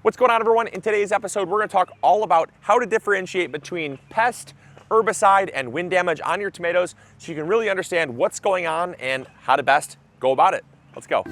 What's going on, everyone? In today's episode, we're going to talk all about how to differentiate between pest, herbicide, and wind damage on your tomatoes so you can really understand what's going on and how to best go about it. Let's go.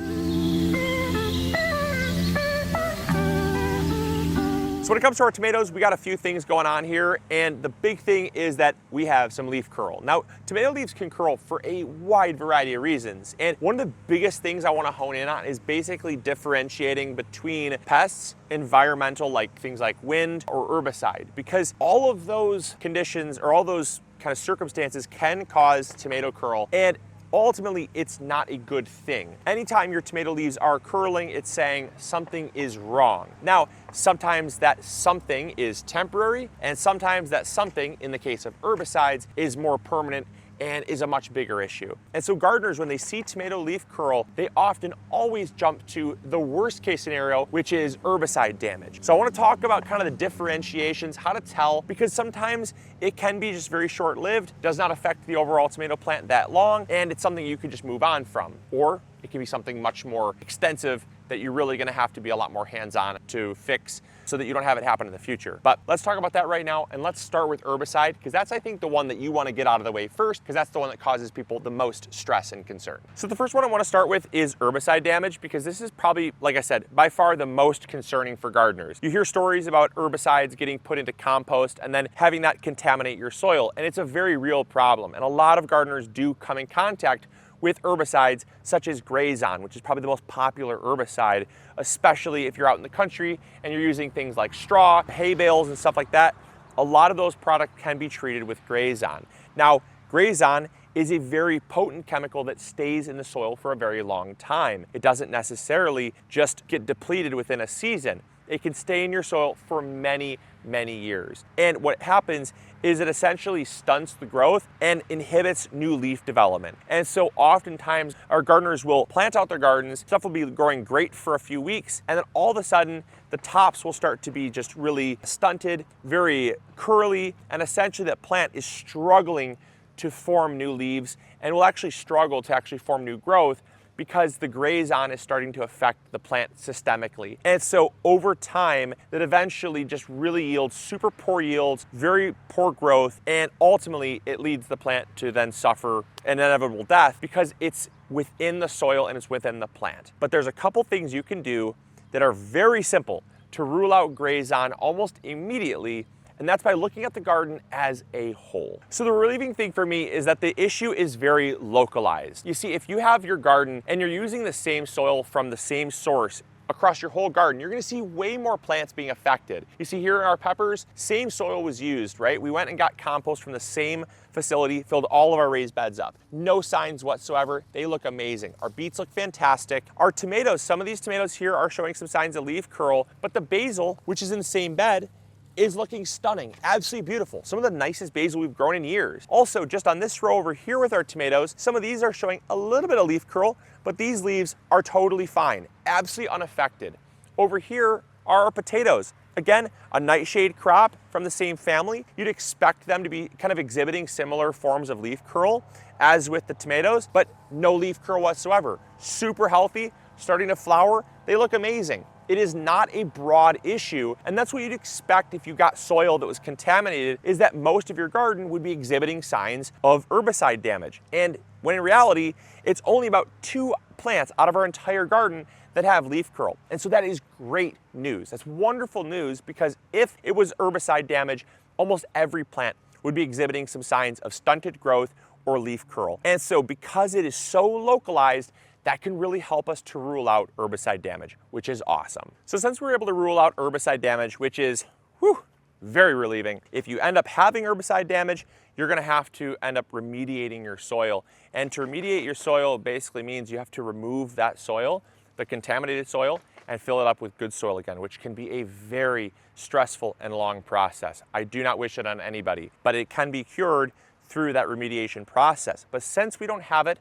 So when it comes to our tomatoes, we got a few things going on here, and the big thing is that we have some leaf curl. Now, tomato leaves can curl for a wide variety of reasons, and one of the biggest things I want to hone in on is basically differentiating between pests, environmental, like things like wind or herbicide, because all of those conditions or all those kind of circumstances can cause tomato curl, and ultimately, it's not a good thing. Anytime your tomato leaves are curling, it's saying something is wrong. Now, sometimes that something is temporary, and sometimes that something, in the case of herbicides, is more permanent and is a much bigger issue. And so gardeners, when they see tomato leaf curl, they often always jump to the worst case scenario, which is herbicide damage. So I want to talk about kind of the differentiations, how to tell, because sometimes it can be just very short-lived, does not affect the overall tomato plant that long, and it's something you can just move on from. Or it can be something much more extensive that you're really going to have to be a lot more hands-on to fix so that you don't have it happen in the future. But let's talk about that right now, and let's start with herbicide, because that's, I think, the one that you want to get out of the way first, because that's the one that causes people the most stress and concern. So the first one I want to start with is herbicide damage, because this is probably, like I said, by far the most concerning for gardeners. You hear stories about herbicides getting put into compost and then having that contaminate your soil, and it's a very real problem. And a lot of gardeners do come in contact with herbicides such as Grazon, which is probably the most popular herbicide, especially if you're out in the country and you're using things like straw, hay bales, and stuff like that. A lot of those products can be treated with Grazon. Now, Grazon is a very potent chemical that stays in the soil for a very long time. It doesn't necessarily just get depleted within a season. It can stay in your soil for many, many years. And what happens is it essentially stunts the growth and inhibits new leaf development. And so oftentimes our gardeners will plant out their gardens, stuff will be growing great for a few weeks, and then all of a sudden the tops will start to be just really stunted, very curly, and essentially that plant is struggling to form new leaves and will actually struggle to actually form new growth, because the Grazon is starting to affect the plant systemically. And so over time, that eventually just really yields super poor yields, very poor growth, and ultimately it leads the plant to then suffer an inevitable death because it's within the soil and it's within the plant. But there's a couple things you can do that are very simple to rule out Grazon almost immediately, and that's by looking at the garden as a whole. So the relieving thing for me is that the issue is very localized. You see, if you have your garden and you're using the same soil from the same source across your whole garden, you're gonna see way more plants being affected. You see here in our peppers, same soil was used, right? We went and got compost from the same facility, filled all of our raised beds up. No signs whatsoever. They look amazing. Our beets look fantastic. Our tomatoes, some of these tomatoes here are showing some signs of leaf curl, but the basil, which is in the same bed, is looking stunning, absolutely beautiful. Some of the nicest basil we've grown in years. Also, just on this row over here with our tomatoes, some of these are showing a little bit of leaf curl, but these leaves are totally fine, absolutely unaffected. Over here are our potatoes. Again, a nightshade crop from the same family. You'd expect them to be kind of exhibiting similar forms of leaf curl as with the tomatoes, but no leaf curl whatsoever. Super healthy, starting to flower. They look amazing. It is not a broad issue, and that's what you'd expect if you got soil that was contaminated, is that most of your garden would be exhibiting signs of herbicide damage. And when in reality, it's only about 2 plants out of our entire garden that have leaf curl. And so that is great news. That's wonderful news, because if it was herbicide damage, almost every plant would be exhibiting some signs of stunted growth or leaf curl. And so because it is so localized, that can really help us to rule out herbicide damage, which is awesome. So since we're able to rule out herbicide damage, which is very relieving, if you end up having herbicide damage, you're gonna have to end up remediating your soil. And to remediate your soil basically means you have to remove that soil, the contaminated soil, and fill it up with good soil again, which can be a very stressful and long process. I do not wish it on anybody, but it can be cured through that remediation process. But since we don't have it,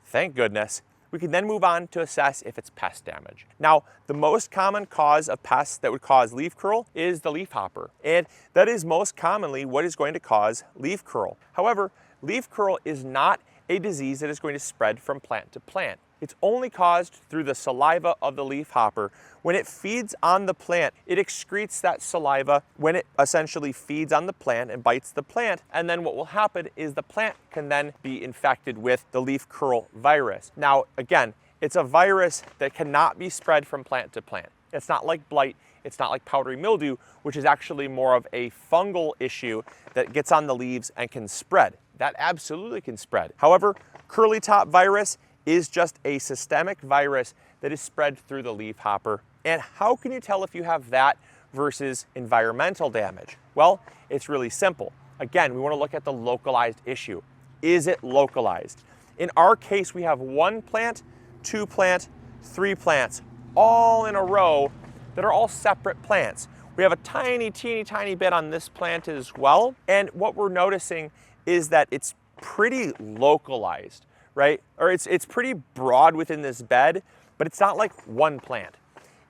thank goodness, we can then move on to assess if it's pest damage. Now, the most common cause of pests that would cause leaf curl is the leafhopper, and that is most commonly what is going to cause leaf curl. However, leaf curl is not a disease that is going to spread from plant to plant. It's only caused through the saliva of the leafhopper. When it feeds on the plant, it excretes that saliva when it essentially feeds on the plant and bites the plant. And then what will happen is the plant can then be infected with the leaf curl virus. Now, again, it's a virus that cannot be spread from plant to plant. It's not like blight. It's not like powdery mildew, which is actually more of a fungal issue that gets on the leaves and can spread. That absolutely can spread. However, curly top virus is just a systemic virus that is spread through the leafhopper. And how can you tell if you have that versus environmental damage? Well, it's really simple. Again, we want to look at the localized issue. Is it localized? In our case, we have 1 plant, 2 plant, 3 plants, all in a row that are all separate plants. We have a teeny tiny bit on this plant as well. And what we're noticing is that it's pretty localized, right? Or it's pretty broad within this bed, but it's not like 1 plant.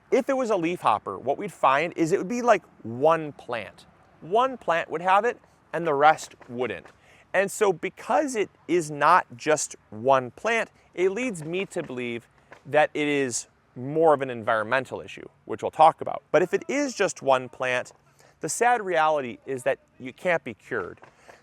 If it was a leafhopper, what we'd find is it would be like 1 plant. 1 plant would have it and the rest wouldn't. And so because it is not just 1 plant, it leads me to believe that it is more of an environmental issue, which we'll talk about. But if it is just 1 plant, the sad reality is that you can't be cured.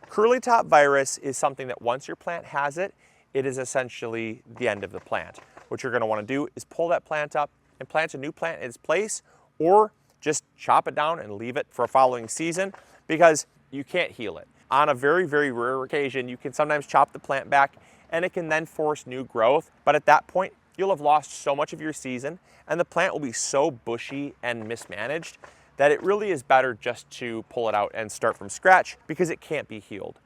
Curly top virus is something that once your plant has it, it is essentially the end of the plant. What you're gonna wanna do is pull that plant up and plant a new plant in its place, or just chop it down and leave it for a following season, because you can't heal it. On a very, very rare occasion, you can sometimes chop the plant back and it can then force new growth. But at that point, you'll have lost so much of your season and the plant will be so bushy and mismanaged that it really is better just to pull it out and start from scratch because it can't be healed.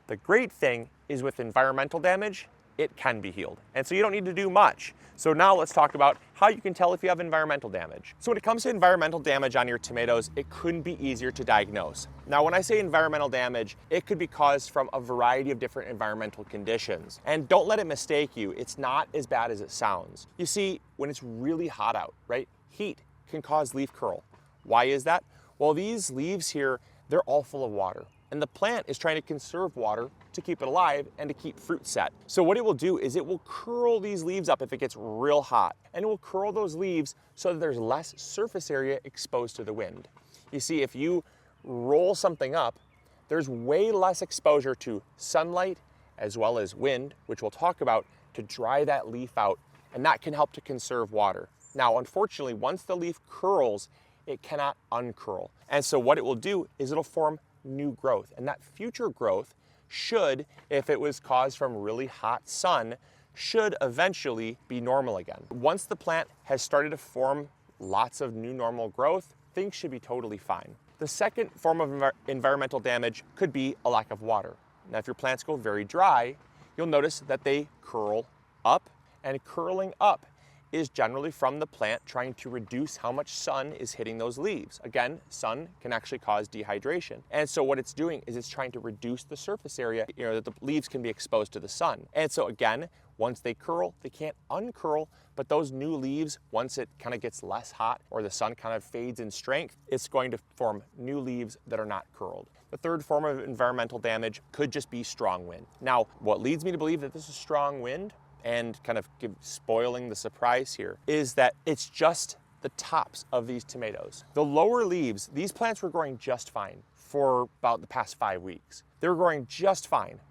The great thing is with environmental damage, it can be healed. And so you don't need to do much. So now let's talk about how you can tell if you have environmental damage. So when it comes to environmental damage on your tomatoes, it couldn't be easier to diagnose. Now, when I say environmental damage, it could be caused from a variety of different environmental conditions. And don't let it mistake you, it's not as bad as it sounds. You see, when it's really hot out, right? Heat can cause leaf curl. Why is that? Well, these leaves here, they're all full of water. And the plant is trying to conserve water to keep it alive and to keep fruit set. So what it will do is it will curl these leaves up if it gets real hot. And it will curl those leaves so that there's less surface area exposed to the wind. You see, if you roll something up, there's way less exposure to sunlight as well as wind, which we'll talk about, to dry that leaf out. And that can help to conserve water. Now, unfortunately, once the leaf curls, it cannot uncurl. And so what it will do is it'll form new growth. And that future growth should, if it was caused from really hot sun, should eventually be normal again. Once the plant has started to form lots of new normal growth, things should be totally fine. The second form of environmental damage could be a lack of water. Now, if your plants go very dry, you'll notice that they curl up, and curling up is generally from the plant trying to reduce how much sun is hitting those leaves. Again, sun can actually cause dehydration. And so what it's doing is it's trying to reduce the surface area, that the leaves can be exposed to the sun. And so again, once they curl, they can't uncurl, but those new leaves, once it kind of gets less hot or the sun kind of fades in strength, it's going to form new leaves that are not curled. The third form of environmental damage could just be strong wind. Now, what leads me to believe that this is strong wind, and kind of spoiling the surprise here, is that it's just the tops of these tomatoes. The lower leaves, these plants were growing just fine for about the past 5 weeks. They were growing just fine.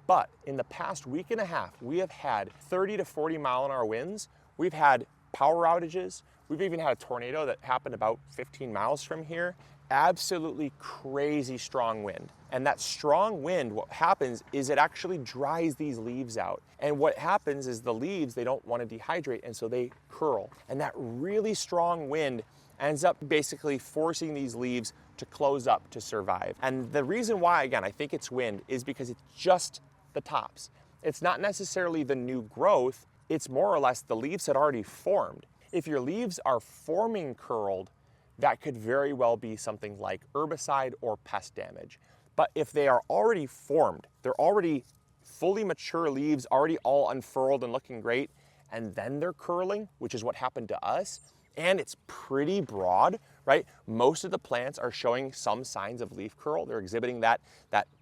But in the past week and a half, we have had 30 to 40 mile an hour winds. We've had power outages. We've even had a tornado that happened about 15 miles from here. Absolutely crazy strong wind. And that strong wind, what happens is it actually dries these leaves out. And what happens is the leaves, they don't want to dehydrate, and so they curl. And that really strong wind ends up basically forcing these leaves to close up to survive. And the reason why, again, I think it's wind is because it's just the tops. It's not necessarily the new growth, it's more or less the leaves had already formed. If your leaves are forming curled, that could very well be something like herbicide or pest damage. But if they are already formed, they're already fully mature leaves, already all unfurled and looking great, and then they're curling, which is what happened to us, and it's pretty broad, right? Most of the plants are showing some signs of leaf curl. They're exhibiting that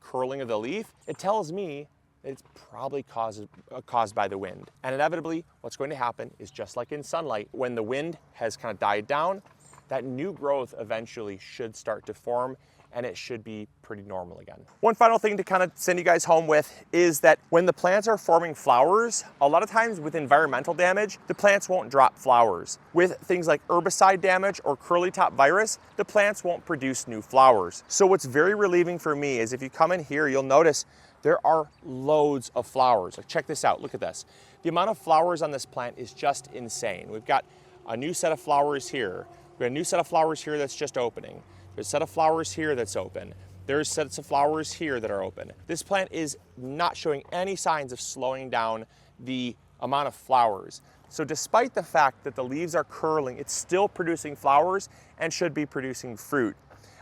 curling of the leaf. It tells me it's probably caused by the wind. And inevitably, what's going to happen is just like in sunlight, when the wind has kind of died down, that new growth eventually should start to form, and it should be pretty normal again. One final thing to kind of send you guys home with is that when the plants are forming flowers, a lot of times with environmental damage, the plants won't drop flowers. With things like herbicide damage or curly top virus, the plants won't produce new flowers. So what's very relieving for me is if you come in here, you'll notice there are loads of flowers. Like, check this out, look at this. The amount of flowers on this plant is just insane. We've got a new set of flowers here. We've got a new set of flowers here that's just opening. There's a set of flowers here that's open. There's sets of flowers here that are open. This plant is not showing any signs of slowing down the amount of flowers. So despite the fact that the leaves are curling, it's still producing flowers and should be producing fruit.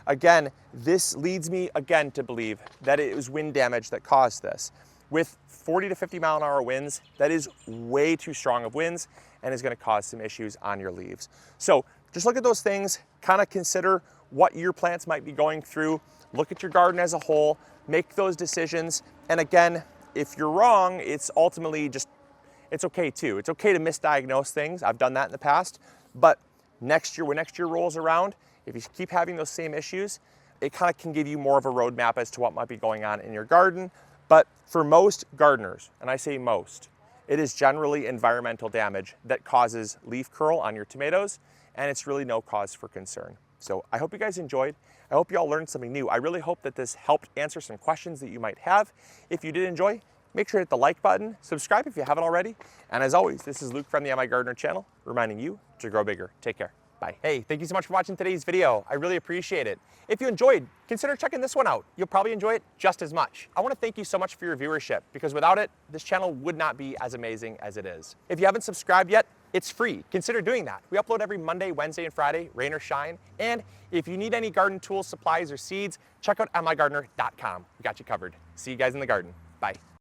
Again, this leads me again to believe that it was wind damage that caused this. With 40 to 50 mile an hour winds, that is way too strong of winds and is going to cause some issues on your leaves. So just look at those things, kind of consider what your plants might be going through, look at your garden as a whole, make those decisions. And again, if you're wrong, it's ultimately just, it's okay too. It's okay to misdiagnose things. I've done that in the past, but next year, when next year rolls around, if you keep having those same issues, it kind of can give you more of a roadmap as to what might be going on in your garden. But for most gardeners, and I say most, it is generally environmental damage that causes leaf curl on your tomatoes, and it's really no cause for concern. So I hope you guys enjoyed. I hope you all learned something new. I really hope that this helped answer some questions that you might have. If you did enjoy, make sure to hit the like button, subscribe if you haven't already. And as always, this is Luke from the MIgardener channel, reminding you to grow bigger. Take care. Bye. Hey, thank you so much for watching today's video. I really appreciate it. If you enjoyed, consider checking this one out. You'll probably enjoy it just as much. I want to thank you so much for your viewership, because without it, this channel would not be as amazing as it is. If you haven't subscribed yet, it's free. Consider doing that. We upload every Monday, Wednesday, and Friday, rain or shine. And if you need any garden tools, supplies, or seeds, check out MIgardener.com. We got you covered. See you guys in the garden. Bye.